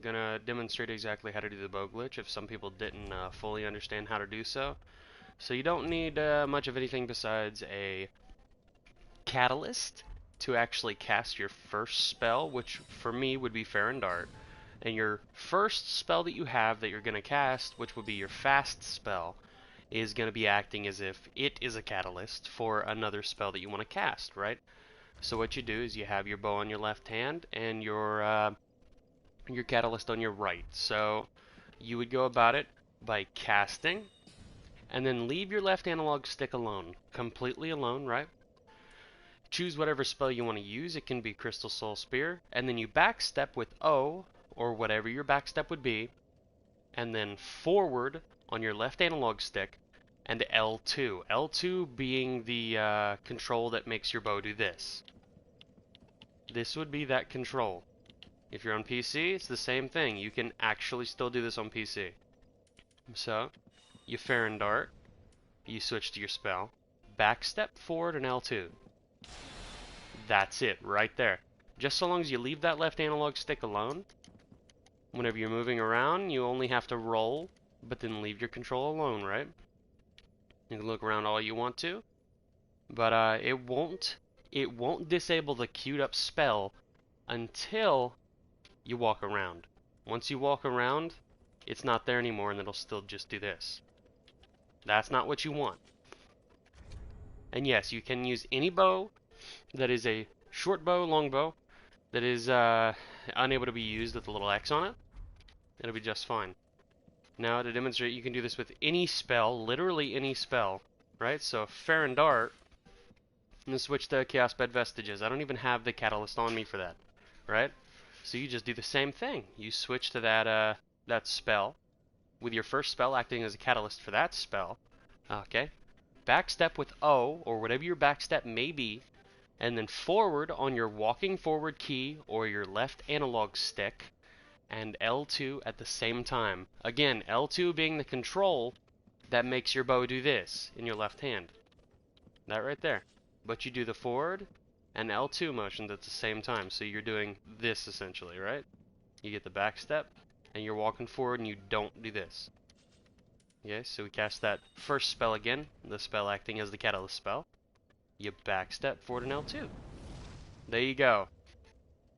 Gonna demonstrate exactly how to do the Bowglitch if some people didn't fully understand how to do so. So you don't need much of anything besides a catalyst to actually cast your first spell, which for me would be Fair and Dart. And your first spell that you have that you're going to cast, which would be your fast spell, is going to be acting as if it is a catalyst for another spell that you want to cast, right? So what you do is you have your bow on your left hand and your catalyst on your right. So you would go about it by casting and then leave your left analog stick alone, completely alone, right? Choose whatever spell you want to use. It can be Crystal Soul Spear, and then you backstep with O, or whatever your backstep would be, and then forward on your left analog stick, and L2. L2 being the control that makes your bow do this. This would be that control. If you're on PC, it's the same thing. You can actually still do this on PC. So, you Fair and Dart, you switch to your spell, backstep forward and L2. That's it, right there. Just so long as you leave that left analog stick alone, whenever you're moving around, you only have to roll, but then leave your control alone, right? You can look around all you want to, but it won't disable the queued up spell until you walk around. Once you walk around, it's not there anymore and it'll still just do this. That's not what you want. And yes, you can use any bow that is a short bow, long bow, that is unable to be used with a little X on it. It'll be just fine. Now to demonstrate, you can do this with any spell, literally any spell, right? So Fair and Dart, I'm going to switch to Chaos Bed Vestiges. I don't even have the catalyst on me for that, right? So you just do the same thing. You switch to that spell, with your first spell acting as a catalyst for that spell, okay? Backstep with O, or whatever your backstep may be, and then forward on your walking forward key or your left analog stick, and L2 at the same time. Again, L2 being the control that makes your bow do this in your left hand. That right there. But you do the forward and L2 motions at the same time, so you're doing this essentially, right? You get the back step, and you're walking forward and you don't do this. Okay, so we cast that first spell again, the spell acting as the catalyst spell. You back step forward and L2. There you go.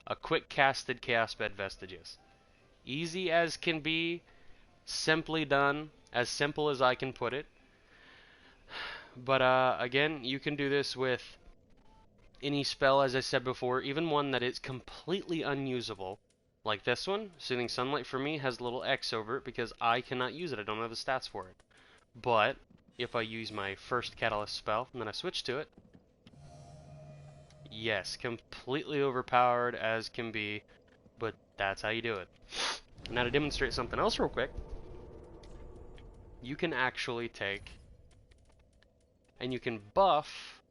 A quick casted Chaos Bed Vestiges. Easy as can be, simply done, as simple as I can put it. But again, you can do this with any spell, as I said before, even one that is completely unusable. Like this one, Soothing Sunlight for me has a little X over it because I cannot use it. I don't have the stats for it. But if I use my first catalyst spell and then I switch to it, yes, completely overpowered as can be, but that's how you do it. Now to demonstrate something else real quick, you can actually take and you can buff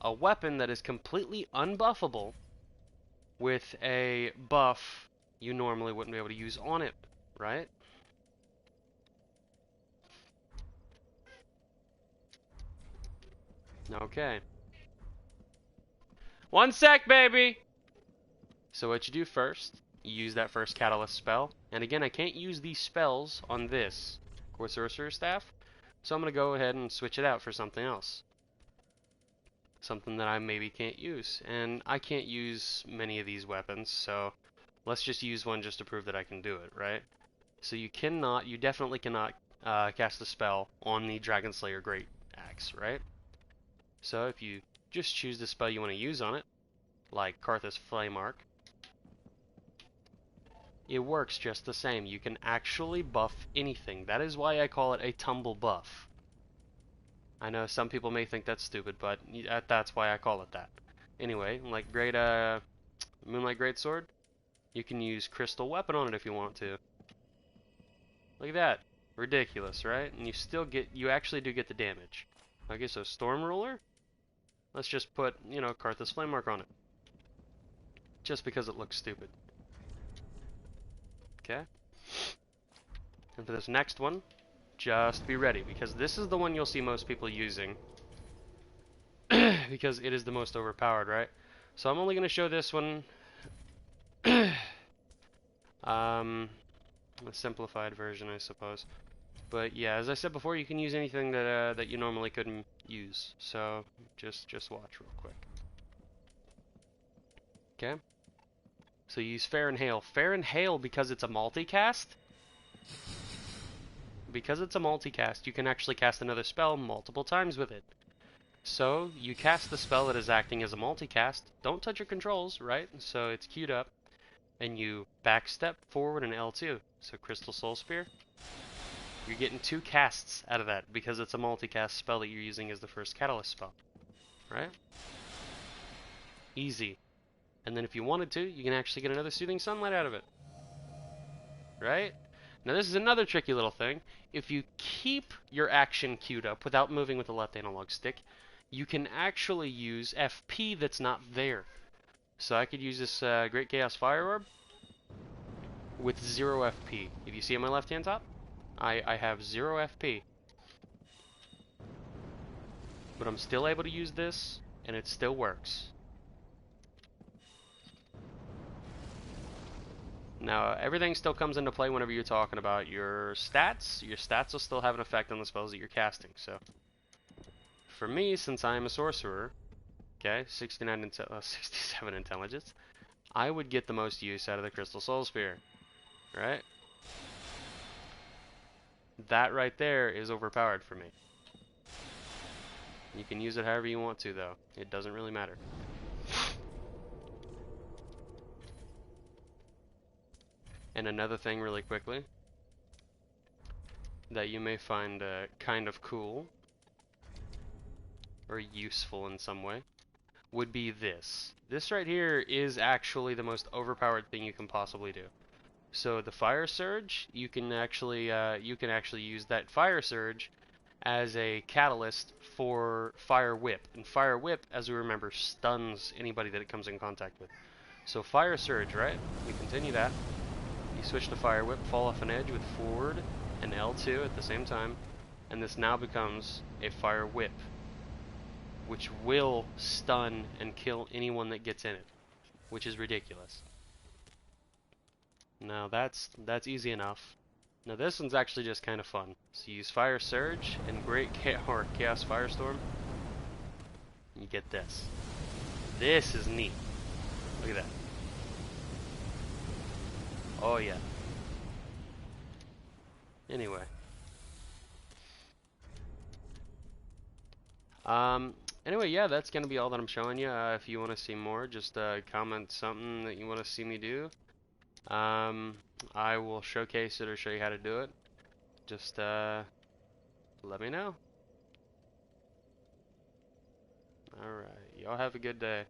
a weapon that is completely unbuffable with a buff you normally wouldn't be able to use on it, right? Okay. One sec, baby! So what you do first, you use that first catalyst spell, and again, I can't use these spells on this Core Sorcerer Staff, so I'm going to go ahead and switch it out for something else. Something that I maybe can't use, and I can't use many of these weapons, so let's just use one just to prove that I can do it, right? So you definitely cannot cast a spell on the Dragon Slayer Great Axe, right? So if you just choose the spell you want to use on it, like Karthus Flame Arc, it works just the same. You can actually buff anything. That is why I call it a tumble buff. I know some people may think that's stupid, but that's why I call it that. Anyway, like Moonlight Greatsword, you can use Crystal Weapon on it if you want to. Look at that. Ridiculous, right? And you actually do get the damage. Okay, so Storm Ruler, let's just put, Karthus Flame Mark on it. Just because it looks stupid. Okay? And for this next one, just be ready, because this is the one you'll see most people using. Because it is the most overpowered, right? So I'm only going to show this one A simplified version, I suppose. But yeah, as I said before, you can use anything that you normally couldn't use. So just watch real quick. Okay. So you use Fair and Hail. Fair and Hail, because it's a multicast. Because it's a multicast, you can actually cast another spell multiple times with it. So you cast the spell that is acting as a multicast. Don't touch your controls, right? So it's queued up, and you backstep forward and L2. So Crystal Soul Spear. You're getting 2 casts out of that because it's a multicast spell that you're using as the first catalyst spell, right? Easy. And then if you wanted to, you can actually get another Soothing Sunlight out of it, right? Now this is another tricky little thing. If you keep your action queued up without moving with the left analog stick, you can actually use FP that's not there. So I could use this Great Chaos Fire Orb with 0 FP. If you see on my left hand top, I have 0 FP. But I'm still able to use this, and it still works. Now, everything still comes into play whenever you're talking about your stats. Your stats will still have an effect on the spells that you're casting. So, for me, since I am a sorcerer, okay, 67 intelligence, I would get the most use out of the Crystal Soul Spear, right? That right there is overpowered for me. You can use it however you want to, though. It doesn't really matter. And another thing really quickly that you may find kind of cool or useful in some way would be this. This right here is actually the most overpowered thing you can possibly do. So the Fire Surge, you can actually use that Fire Surge as a catalyst for Fire Whip. And Fire Whip, as we remember, stuns anybody that it comes in contact with. So Fire Surge, right? We continue that. You switch to Fire Whip, fall off an edge with forward and L2 at the same time, and this now becomes a Fire Whip, which will stun and kill anyone that gets in it, which is ridiculous. Now that's easy enough. Now this one's actually just kind of fun. So you use Fire Surge and Chaos Firestorm. And you get this. This is neat. Look at that. Oh yeah. Anyway. Anyway, yeah, that's gonna be all that I'm showing you. If you want to see more, just comment something that you want to see me do. I will showcase it or show you how to do it. Just let me know. Alright, y'all have a good day.